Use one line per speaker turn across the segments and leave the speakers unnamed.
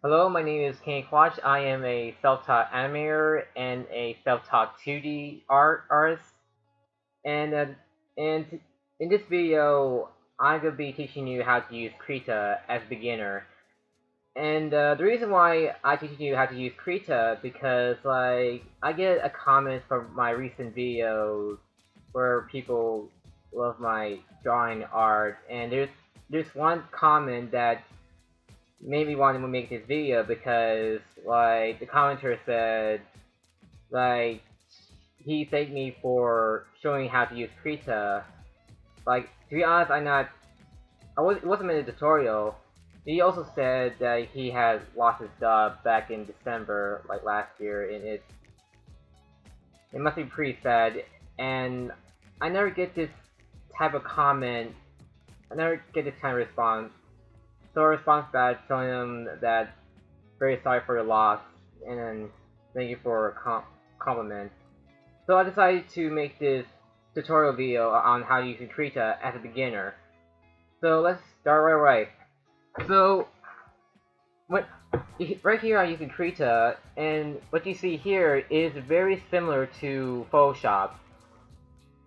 Hello, my name is Kenny Quach. I am a self-taught animator and a self-taught 2D artist. And uh, and in this video, I'm gonna be teaching you how to use Krita as a beginner. And the reason why I teach you how to use Krita because I get a comment from my recent videos where people love my drawing art, and there's one comment that made me want to make this video because the commenter said like he thanked me for showing how to use Krita. Like, to be honest, it wasn't in a tutorial. He also said that he had lost his dub back in December, like last year, and it must be pretty sad. And I never get this type of comment. I never get this kind of response. So I respond back telling him that very sorry for your loss, and then thank you for a compliment. So I decided to make this tutorial video on how to use Krita as a beginner. So let's start right away. So right here I'm using Krita, and what you see here is very similar to Photoshop.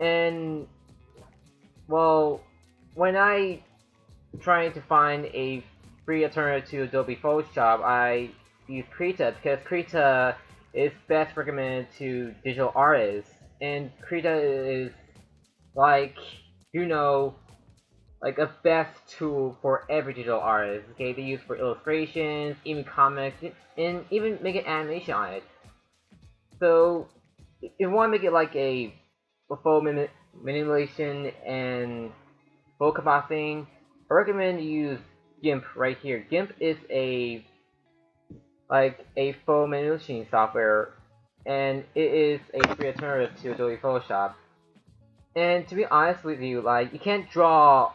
And well, when I trying to find a free alternative to Adobe Photoshop, I use Krita because Krita is best recommended to digital artists, and Krita is like you know like a best tool for every digital artist. Okay, they use for illustrations, even comics, and even make an animation on it. So if you want to make it like a full manipulation and full compositing, I recommend you use GIMP right here. GIMP is a full manipulation software, and it is a free alternative to Adobe Photoshop. And to be honest with you, like you can't draw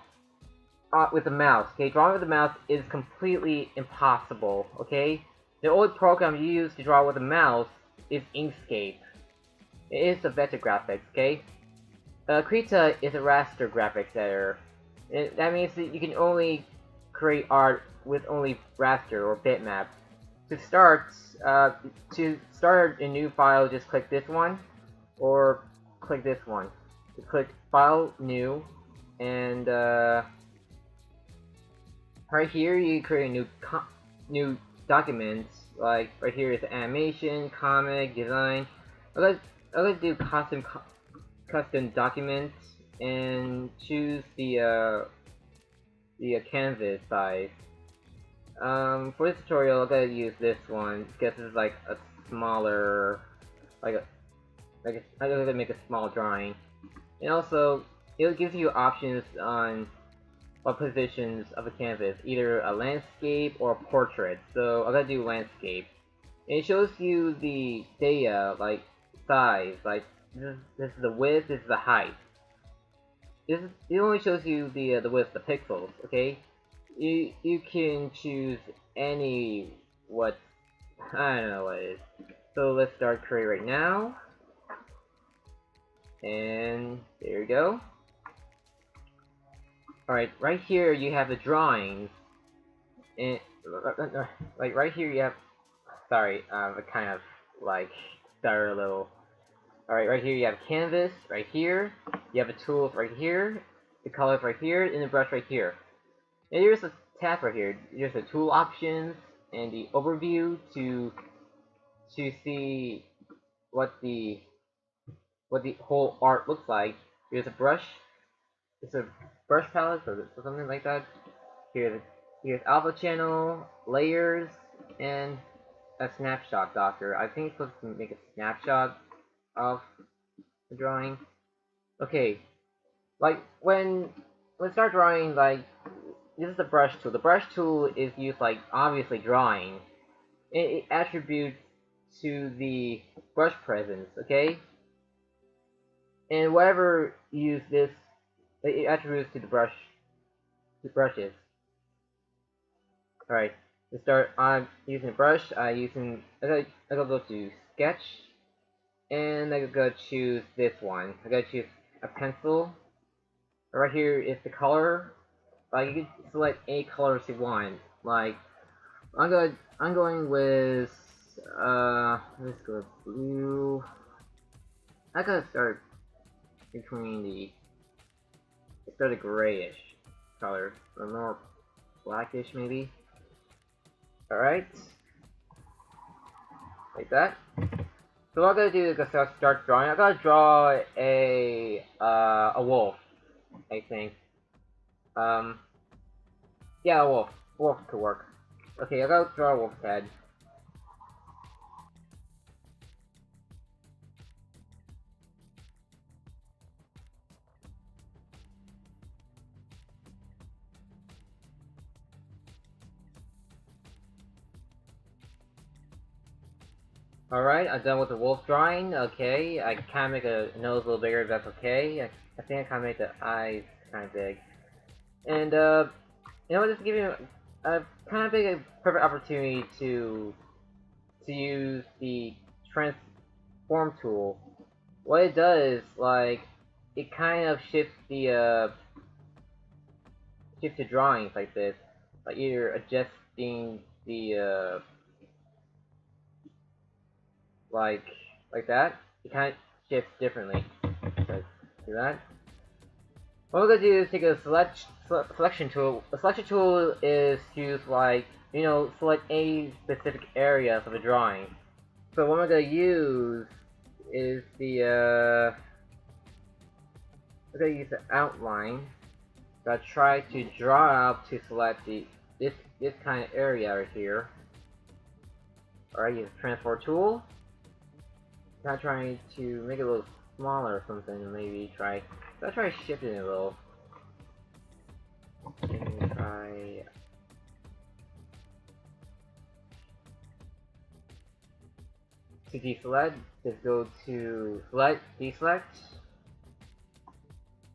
with the mouse. Okay, drawing with the mouse is completely impossible. Okay, the only program you use to draw with the mouse is Inkscape. It is a vector graphics. Okay, Krita is a raster graphics editor. That means that you can only create art with only raster or bitmap. To start a new file, just click this one, or click this one. Just click File, New, and right here you create a new document. Like right here is animation, comic, design. I'm gonna do custom documents and choose the canvas size. For this tutorial, I'm gonna use this one because it's like a smaller, I'm gonna make a small drawing, and also it gives you options on what positions of the canvas, either a landscape or a portrait. So I'm gonna do landscape. And it shows you the data, like size, like this is the width, this is the height. It only shows you the width, the pixels. Okay, you can choose any what I don't know what it is. So let's start create right now, and there you go. All right, right here you have the drawings, and like right here you have. Sorry, I kind of like started a little. Alright, right here you have canvas, right here. You have the tools right here, the colors right here, and the brush right here. And here's a tab right here. Here's the tool options and the overview to see what the whole art looks like. Here's a brush. It's a brush palette or something like that. Here's alpha channel, layers, and a snapshot docker. I think it's supposed to make a snapshot of the drawing. Okay, like when start drawing, like this is the brush tool. The brush tool is used like obviously drawing. It attributes to the brush presence, okay? And whatever you use this, it attributes to the brushes. All right, to start, I'm using a brush. I gotta go to sketch, and I gotta choose this one. I gotta choose a pencil. Right here is the color. Like you can select any colors you want. Like I'm going with let's go with blue. I gotta start between the start a grayish color, or more blackish maybe. All right, like that. So what I'm gonna do is start drawing. I gotta draw a wolf, I think. Um, yeah, a wolf. Wolf could work. Okay, I gotta draw a wolf's head. Alright, I'm done with the wolf drawing. Okay, I kind of make a nose a little bigger if that's okay. I think I kind of make the eyes kind of big. And, you know what, just give you a kind of big a perfect opportunity to use the transform tool. What it does, like, it kind of shifts the drawings like this. Like, you're adjusting the, like, like that. It kind of shifts differently. So, do that. What we're gonna do is take a selection tool. A selection tool is used like, you know, select a specific area of a drawing. So what we're gonna use is we're gonna use the outline. So I try to draw out to select this kind of area right here. Alright, use the transform tool. Now trying to make it a little smaller or something, maybe try. So I try shifting it a little. And try. To deselect, just go to select, deselect.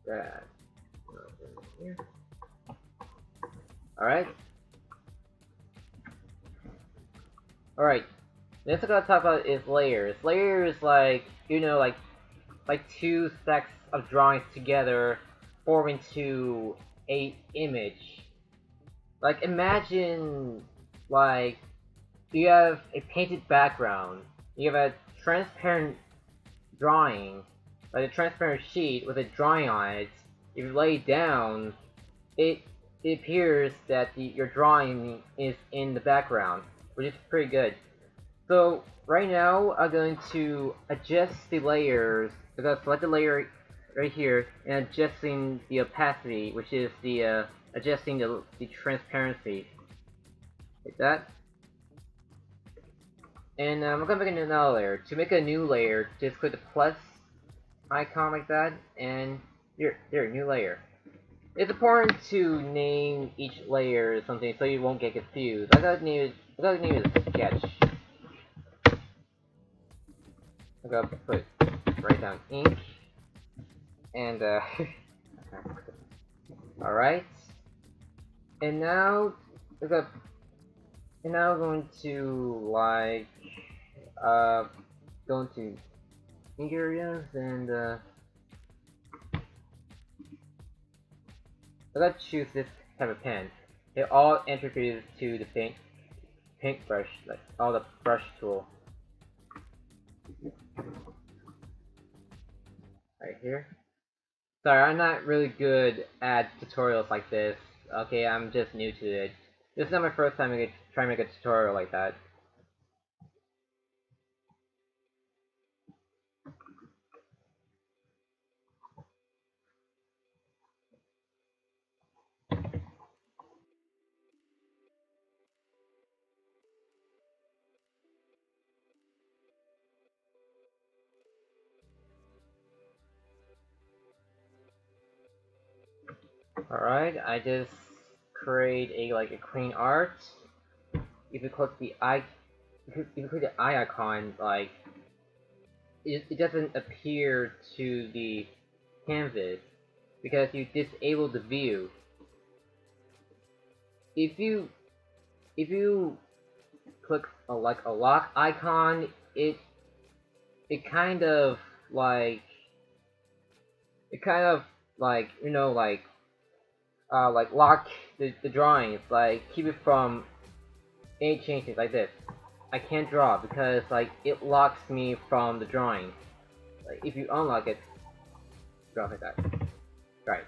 Grab. Alright. Alright. Next I'm gonna talk about is layers. Layers like, you know, like two stacks of drawings together form into a image. Like imagine like you have a painted background. You have a transparent drawing, like a transparent sheet with a drawing on it. If you lay it down, it appears that your drawing is in the background, which is pretty good. So right now, I'm going to adjust the layers. I'm going to select the layer right here and adjusting the opacity, which is the adjusting the transparency, like that. And I'm gonna make another layer. To make a new layer, just click the plus icon like that, and there, new layer. It's important to name each layer something so you won't get confused. I gotta name it sketch. I'm gonna write down ink, and alright. And now we're gonna, and now we're going to like go into ink areas and I gotta choose this type of pen. It all introduces to the paintbrush, like all the brush tool. Right here. Sorry, I'm not really good at tutorials like this. Okay, I'm just new to it. This is not my first time trying to make a tutorial like that. Alright, I just create a clean art. If you click the eye, if you click the eye icon, like it doesn't appear to the canvas because you disable the view. If you click a lock icon, it kind of like you know like lock the drawings, like keep it from it changes like this. I can't draw because like it locks me from the drawing. Like if you unlock it, draw like that. Right.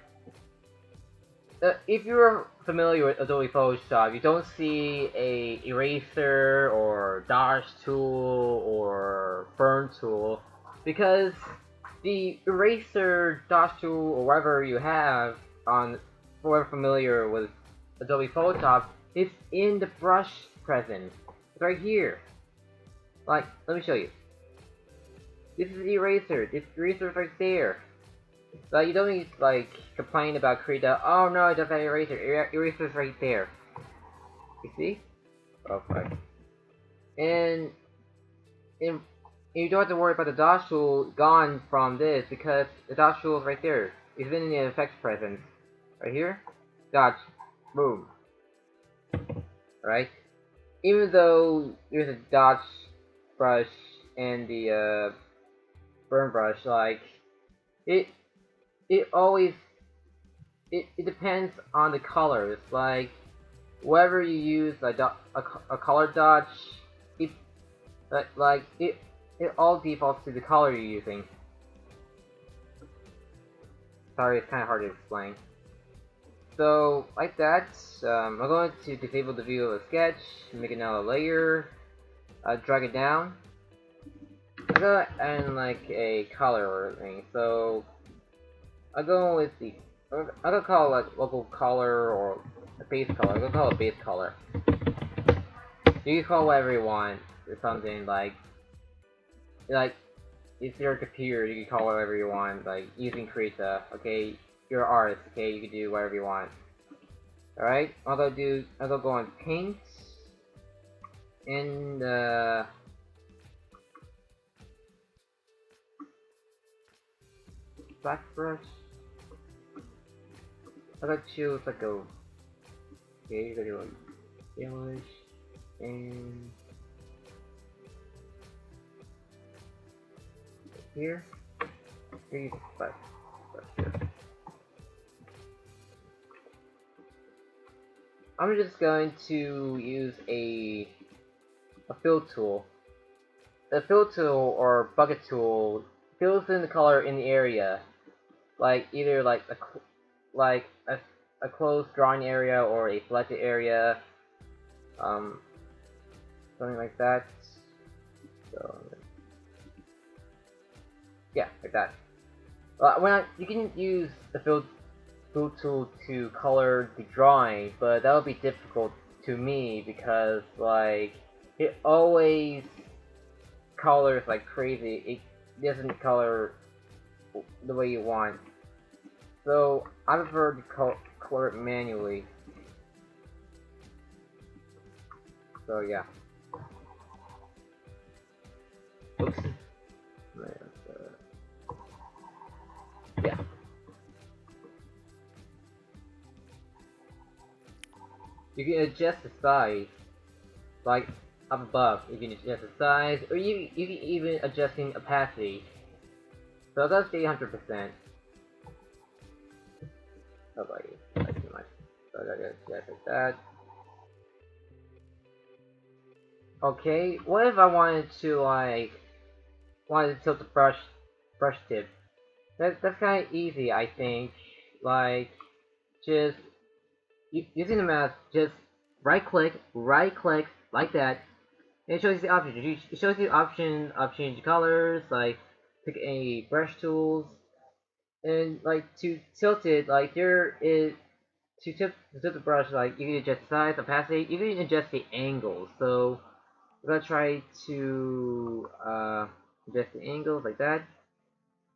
If you're familiar with Adobe Photoshop, you don't see a eraser or dodge tool or burn tool because the eraser, dodge tool, or whatever you have on, for familiar with Adobe Photoshop, it's in the brush present. It's right here. Like, let me show you. This is the eraser. This eraser is right there. Like, you don't need to, like, complain about Krita. Oh no, I don't have an eraser. Eraser's right there. You see? Okay. And you don't have to worry about the dodge tool gone from this because the dodge tool is right there. It's been in the effects present. Right here. Dodge. Boom. Right? Even though there's a dodge brush and the burn brush, like, it always it depends on the colors. Like wherever you use a color dodge, it it all defaults to the color you're using. Sorry, it's kind of hard to explain. So like that, I'm going to disable the view of a sketch, make another layer, drag it down. I go and like a color thing. So I'll go with the I'm gonna call it like local color or a base color. I'm gonna call it base color. You can call whatever you want or something like it's your computer. You can call whatever you want. Like Using Krita. Okay, you're an artist. Okay, you can do whatever you want. All right, I'll go on paint and black brush. I gotta choose like a okay, you gotta do like yellowish and here. Use black brush here. I'm just going to use a fill tool. The fill tool or bucket tool fills in the color in the area, like either like a closed drawing area or a selected area, something like that. So yeah, like that. You can use the fill tool to color the drawing, but that would be difficult to me because like it always colors like crazy. It doesn't color the way you want. So I prefer to color it manually. So yeah. Oops. Yeah. You can adjust the size, like up above. You can adjust the size, or you can even adjusting opacity. So that's the 100%. How about you? That's too much. So I gotta adjust like that. Okay, what if I wanted to tilt the brush tip? That's kind of easy, I think. Like, just using the mouse, just right click like that, and it shows you the options. It shows you the option of changing colors, like pick any brush tools, and like to tilt it, like there is to tilt the brush, like you can adjust size, opacity, you can adjust the angle. So we're gonna try to adjust the angles like that.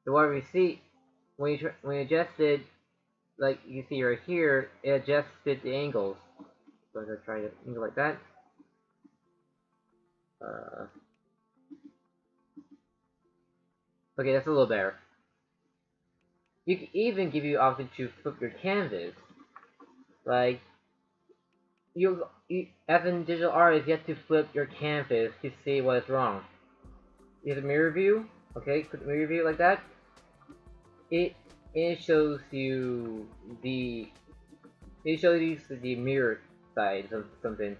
So what we see when you adjust it, like you see right here, it adjusted the angles. So I'm gonna try to angle like that. Okay, that's a little better. You can even give you option to flip your canvas. Like you as a digital artist, you have to flip your canvas to see what is wrong. You have a mirror view. Okay, click mirror view like that. It shows you the mirror side of something.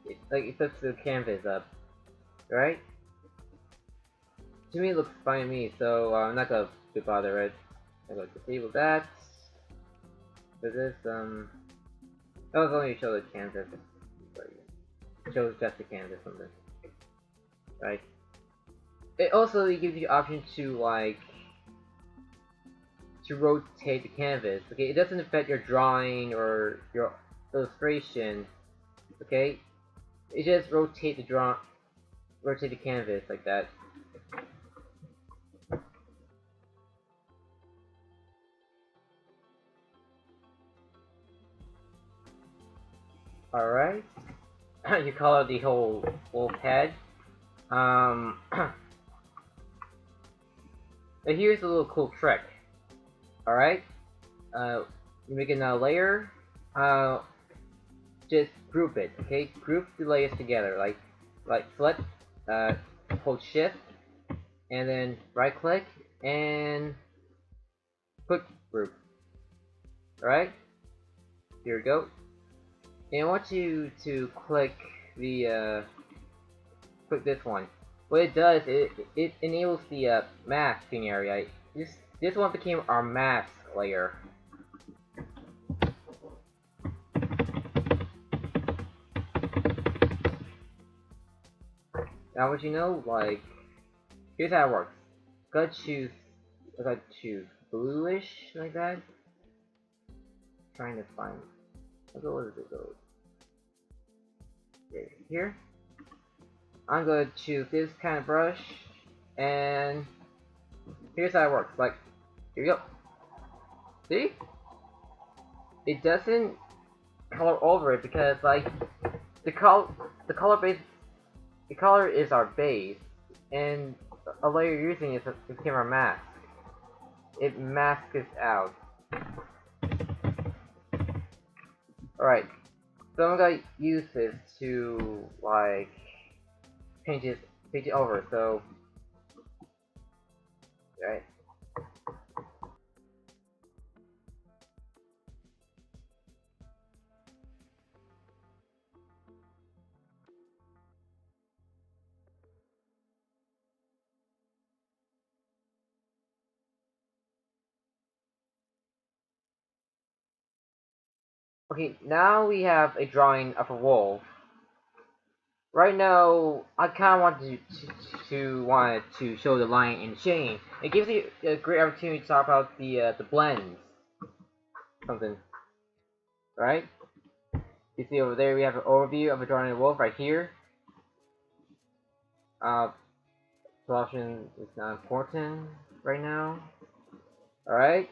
it flips the canvas up, right? To me, it looks fine to me, so I'm not gonna be bothered. I'm gonna disable that. For this, I was only show the canvas. It shows just the canvas on this, right? It also gives you the option to to rotate the canvas. Okay, it doesn't affect your drawing or your illustration. Okay, it just rotate rotate the canvas like that. All right, you color the whole wolf head. But here's a little cool trick. All right, you make a layer. Uh, just group it. Okay, group the layers together. Like select, hold Shift, and then right click and quick group. All right, here we go. And I want you to click the click this one. What it does, it enables the masking area. This one became our mask layer. Now, what you know, like, here's how it works. Gotta choose bluish like that. Trying to find. Where does it go? Here. I'm gonna choose this kind of brush, and here's how it works. Like, here we go. See? It doesn't color over it because like the color base, the color is our base, and a layer you're using is became our mask. It masks it out. All right. So I'm gonna use this to like paint it over. So, right. Okay, now we have a drawing of a wolf. Right now, I kind of wanted to show the line and shading. It gives you a great opportunity to talk about the blends, something, right? You see over there we have an overview of a drawing of a wolf right here. Selection is not important right now. All right.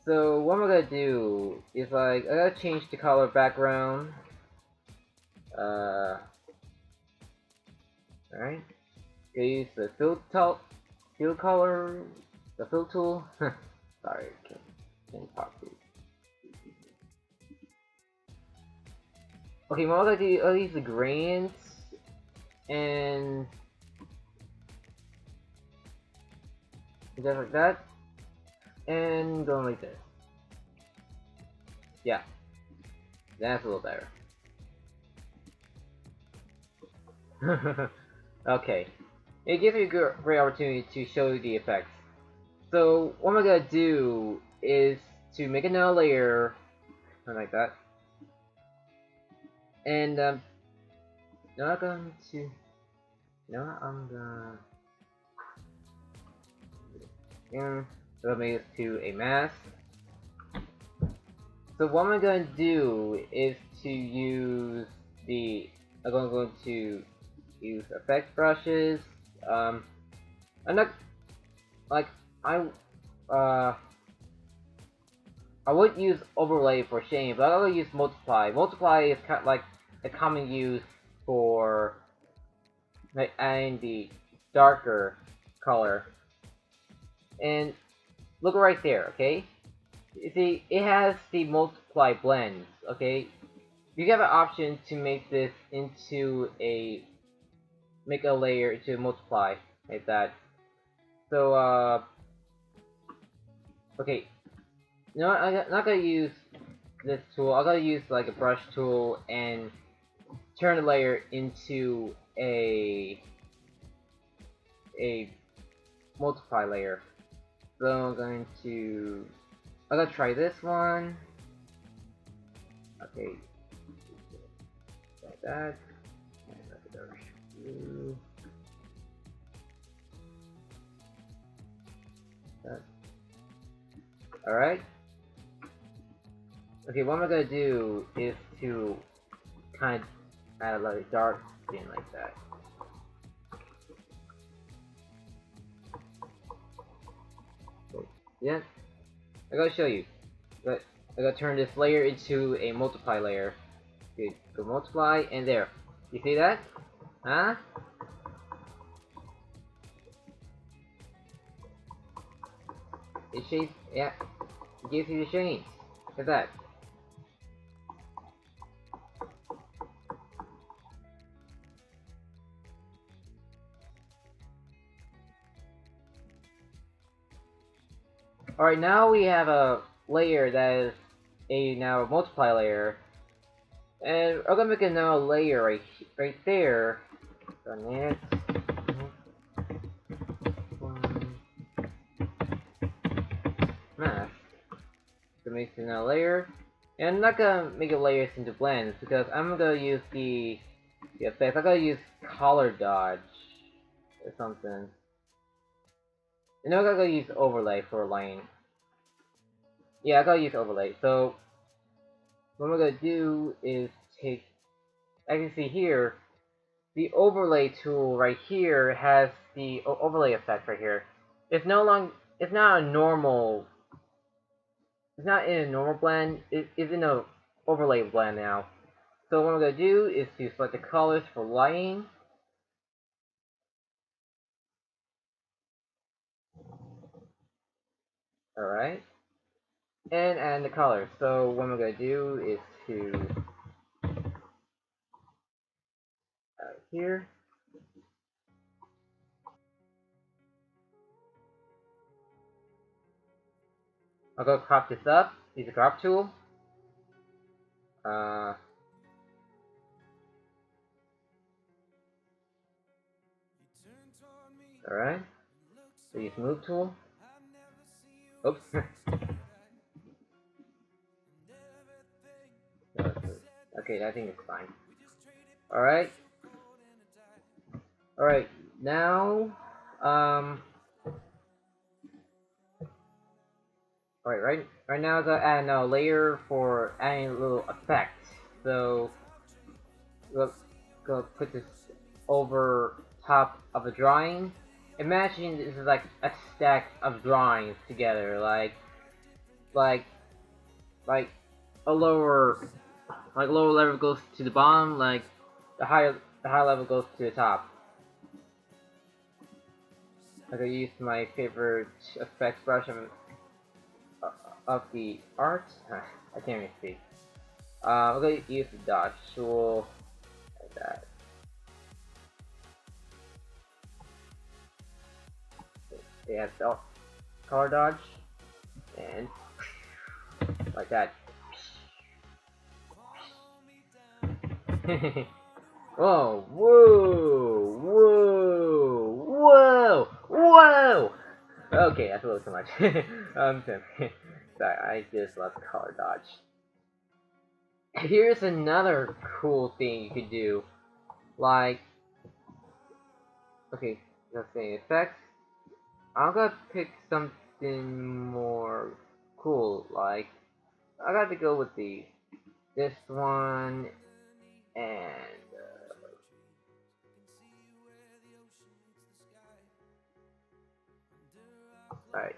So what I'm gonna do is like I gotta change the color background. Alright. Gonna use the fill color, the fill tool. Sorry, can't talk to you. Okay, what I'm gonna do, I'll use the gradients and just like that, and going like this. Yeah, that's a little better. Okay, it gives you a great opportunity to show you the effects. So what I'm gonna do is to make another layer, like that, and now I'm going to, now I'm gonna, so make this to a mask. So what I'm going to do is to use I'm going to use effect brushes. I'm not like I would use overlay for shading, but I'll use multiply. Multiply is kind of like a common use for like adding the darker color. And look right there, okay? You see, it has the multiply blends, okay? You have an option to make this into make a layer to multiply like that. So okay, no, I'm not gonna use this tool. I'm gonna use like a brush tool and turn the layer into a multiply layer. So I'm gonna try this one. Okay, like that. Alright. Okay, what I'm gonna do is to kind of add a little dark skin like that. Okay. Yeah, I gotta show you. But I gotta turn this layer into a multiply layer. Okay, go multiply, and there. You see that? Huh? It shades, yeah. It gives you the shades. Look at that. Alright, now we have a layer that is now a multiply layer. And I'm gonna make another layer right there. On it. Mask. So make another layer. And I'm not gonna make a layers into blends because I'm gonna use the effect. I'm gonna use color dodge or something. And I'm gonna use overlay for line. Yeah, I gotta use overlay. So what I'm gonna do is take. I can see here, the overlay tool right here has the overlay effect right here. It's no longer. It's not a normal. It's not in a normal blend. It's in a overlay blend now. So what I'm gonna do is to select the colors for lighting. All right. And add the colors. So what I'm gonna do is to here. I'll go crop this up. Use the crop tool. Alright. So use move tool. Oops. Okay, I think it's fine. Alright. Alright, now right now I'm gonna add a layer for adding a little effect. So we'll go put this over top of a drawing. Imagine this is like a stack of drawings together, like a lower level goes to the bottom, like the higher level goes to the top. I'm gonna use my favorite effects brush of the art. I can't even speak. I'm gonna use the dodge tool like that. They have color dodge and like that. Whoa! Whoa! Whoa! Whoa! Whoa! Okay, that's a little too much. Sorry, I just love color dodge. Here's another cool thing you could do. Like, okay, let's say effects. I'm gonna pick something more cool. Like, I gotta go with this one and. Alright.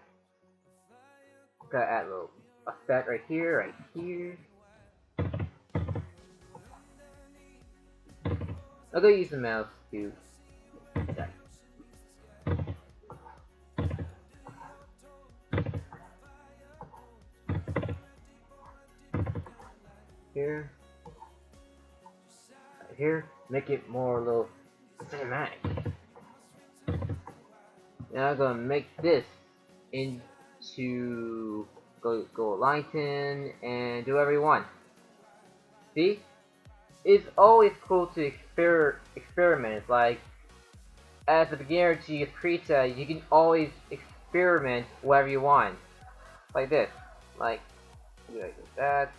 Gotta add a little effect right here, I'll go use the mouse to that. Here. Right here. Make it more a little cinematic. Now I'm gonna make this into go lighten and do whatever you want. See? It's always cool to experiment. Like, as a beginner to use Krita, you can always experiment whatever you want. Like this. Like that.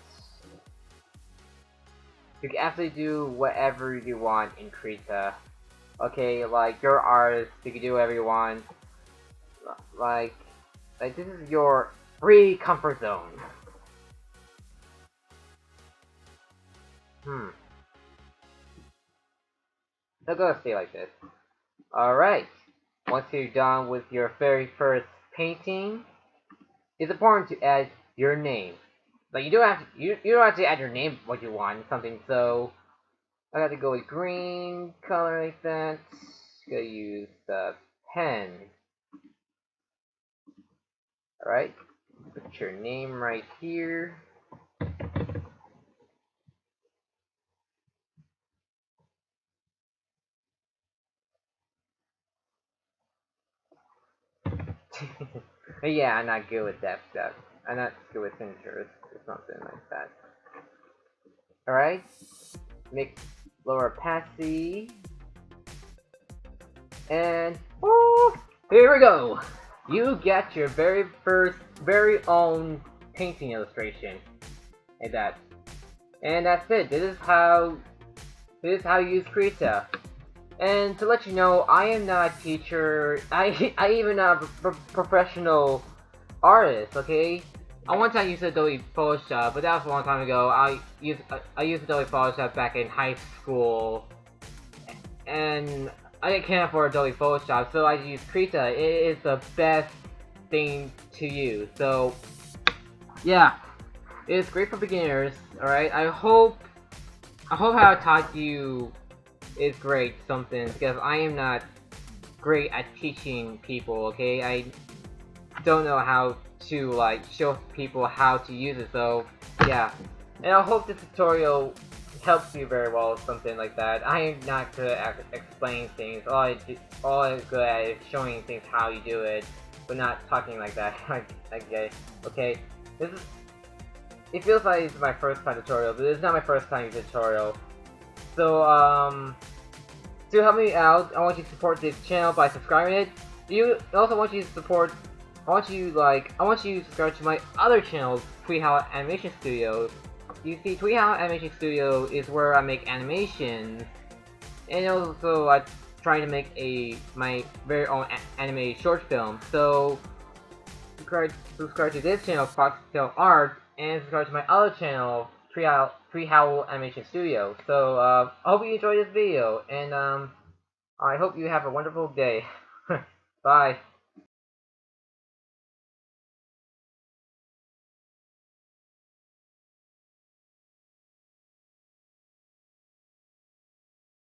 You can absolutely do whatever you want in Krita. Okay, like, you're artist, you can do whatever you want. Like, this is your free comfort zone. I'll go stay like this. Alright. Once you're done with your very first painting, it's important to add your name. Like, you don't have to add your name what you want, something, so I got to go with green color like that. Gonna use the pen. Alright. Put your name right here. Yeah, I'm not good with that stuff. I'm not good with signatures or something like that. Alright. Make lower opacity. And oh, here we go! You get your very first, very own painting illustration. Like that. And that's it. This is how you use Krita. And to let you know, I am not a teacher. I even not a professional artist. Okay. I one time used Adobe Photoshop, but that was a long time ago. I used Adobe Photoshop back in high school, and I can't afford Adobe Photoshop, so I use Krita. It is the best thing to use. So yeah, it's great for beginners. All right. I hope how I taught you is great something, because I am not great at teaching people. Okay, I don't know how to like show people how to use it. So yeah, and I hope this tutorial helps you very well, something like that. I am not good at explaining things. All I'm good at is showing things how you do it, but not talking like that. Okay, this is. It feels like it's my first time tutorial, but it's not my first time using tutorial. So to help me out, I want you to support this channel by subscribing it. You also want you to support. I want you to subscribe to my other channel, Howl Animation Studio. You see, Howl Animation Studio is where I make animations, and also I try to make my very own anime short film. So subscribe to this channel, Foxtail Art, and subscribe to my other channel, Howl Animation Studio. So I hope you enjoyed this video, and I hope you have a wonderful day. Bye.